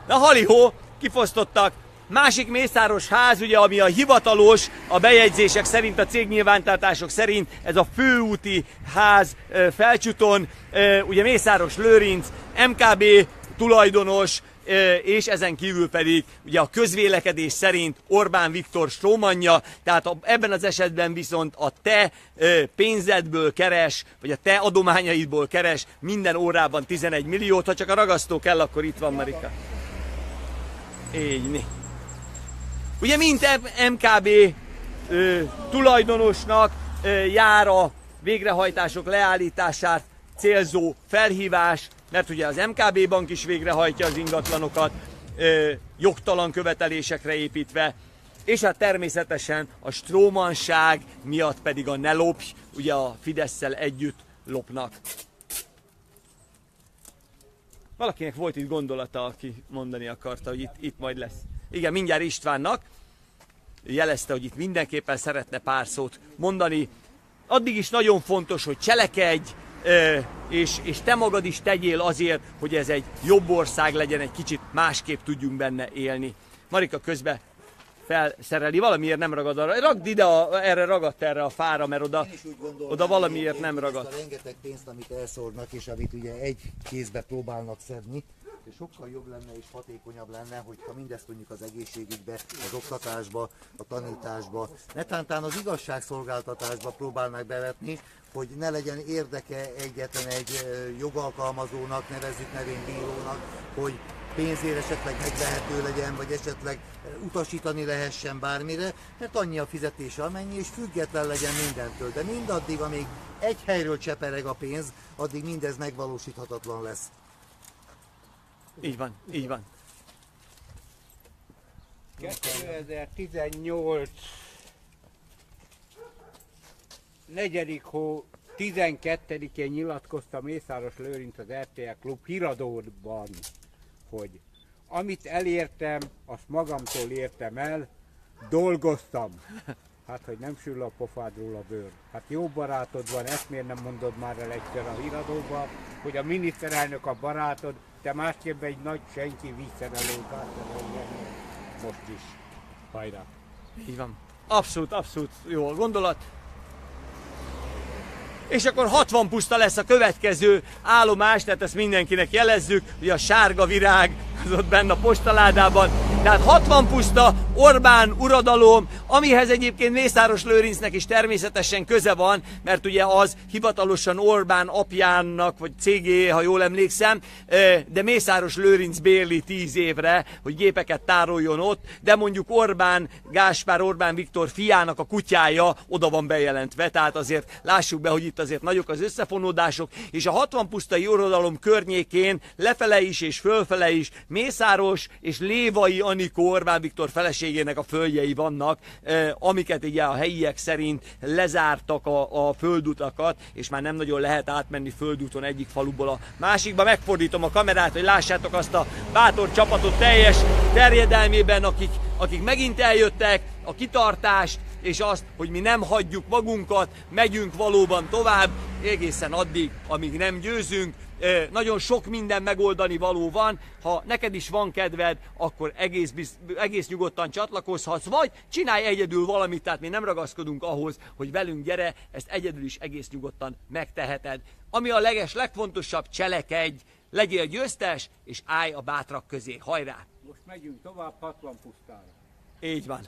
Na halihó, kifosztottak. Másik Mészáros ház, ugye, ami a hivatalos, a bejegyzések szerint, a cégnyilvántartások szerint ez a főúti ház Felcsúton, ugye Mészáros Lőrinc, MKB tulajdonos, és ezen kívül pedig ugye a közvélekedés szerint Orbán Viktor strómanja, tehát ebben az esetben viszont a te pénzedből keres, vagy a te adományaidból keres minden órában 11 milliót, ha csak a ragasztó kell, akkor itt van Marika. Így. Ugye mint MKB tulajdonosnak jár a végrehajtások leállítását célzó felhívás, mert ugye az MKB bank is végrehajtja az ingatlanokat, jogtalan követelésekre építve, és hát természetesen a strómanság miatt pedig a ne lopj, ugye a Fidesszel együtt lopnak. Valakinek volt itt gondolata, aki mondani akarta, hogy itt majd lesz. Igen, mindjárt Istvánnak jelezte, hogy itt mindenképpen szeretne pár szót mondani. Addig is nagyon fontos, hogy cselekedj, és te magad is tegyél azért, hogy ez egy jobb ország legyen, egy kicsit másképp tudjunk benne élni. Marika közben felszereli, valamiért nem ragad arra. Ragd ide, ragadt erre a fára, mert oda valamiért nem ragad. A rengeteg pénzt, amit elszórnak, és amit ugye egy kézbe próbálnak szedni, és sokkal jobb lenne és hatékonyabb lenne, hogyha mindezt mondjuk az egészségügybe, az oktatásba, a tanításba, netántán az igazságszolgáltatásba próbálnak bevetni, hogy ne legyen érdeke egyetlen egy jogalkalmazónak, nevezzük nevén bírónak, hogy pénzért esetleg megvehető legyen, vagy esetleg utasítani lehessen bármire, mert annyi a fizetése amennyi, és független legyen mindentől. De mindaddig, amíg egy helyről csepereg a pénz, addig mindez megvalósíthatatlan lesz. Így van, így van. 2018 4. hó 12-én nyilatkozta Mészáros Lőrinc az RTL Klub híradóban, hogy amit elértem, azt magamtól értem el, dolgoztam. Hát, hogy nem sül a pofádról a bőr. Hát jó barátod van, ezt miért nem mondod már el egyszer a híradóban, hogy a miniszterelnök a barátod, te másképp egy nagy senki visszavelők most is. Hajrá! Így van. Abszolút, abszolút jó a gondolat. És akkor 60 puszta lesz a következő állomás, tehát ezt mindenkinek jelezzük, hogy a sárga virág az ott benne a postaládában. Tehát 60 puszta, Orbán uradalom, amihez egyébként Mészáros Lőrincnek is természetesen köze van, mert ugye az hivatalosan Orbán apjának, vagy cégé, ha jól emlékszem, de Mészáros Lőrinc bérli 10 évre, hogy gépeket tároljon ott, de mondjuk Orbán Viktor fiának a kutyája oda van bejelentve, tehát azért lássuk be, hogy itt azért nagyok az összefonódások, és a 60 pusztai uradalom környékén lefele is és fölfele is Mészáros és Lévai Anikó Orbán Viktor feleségének a földjei vannak, amiket ugye a helyiek szerint lezártak a földutakat, és már nem nagyon lehet átmenni földúton egyik faluból a másikba. Megfordítom a kamerát, hogy lássátok azt a bátor csapatot teljes terjedelmében, akik megint eljöttek, a kitartást, és azt, hogy mi nem hagyjuk magunkat, megyünk valóban tovább, egészen addig, amíg nem győzünk. Nagyon sok minden megoldani való van, ha neked is van kedved, akkor egész nyugodtan csatlakozhatsz, vagy csinálj egyedül valamit, tehát mi nem ragaszkodunk ahhoz, hogy velünk gyere, ezt egyedül is egész nyugodtan megteheted. Ami a legfontosabb, cselekedj, legyél győztes, és állj a bátrak közé, hajrá! Most megyünk tovább 60 pusztára. Így van.